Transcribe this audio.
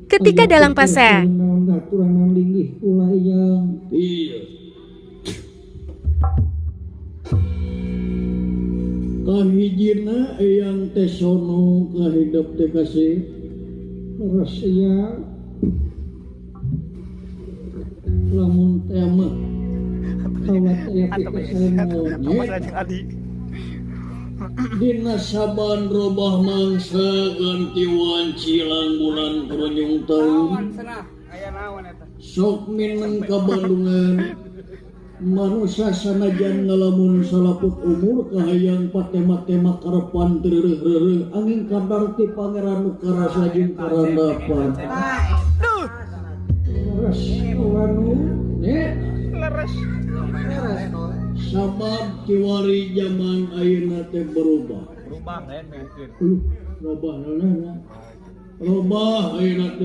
ketika dalam fase kurang linggih ulah yang iya kahijina yang tesono kahidap teh kasih rahasia lamun tema kawat ya kita saya dina saban robah mangsa ganti wancilang bulan keronjong tahun sok mineng ka Bandungan manusia sanajan ngalamun salaput umur kahayang patema-tema karepan tereureuk angin kadar ti pangeran nu karasa jeung karandapan leres ulanu leres sabab kiwari zaman ayeuna teh berubah lain mungkin robah ayeuna teh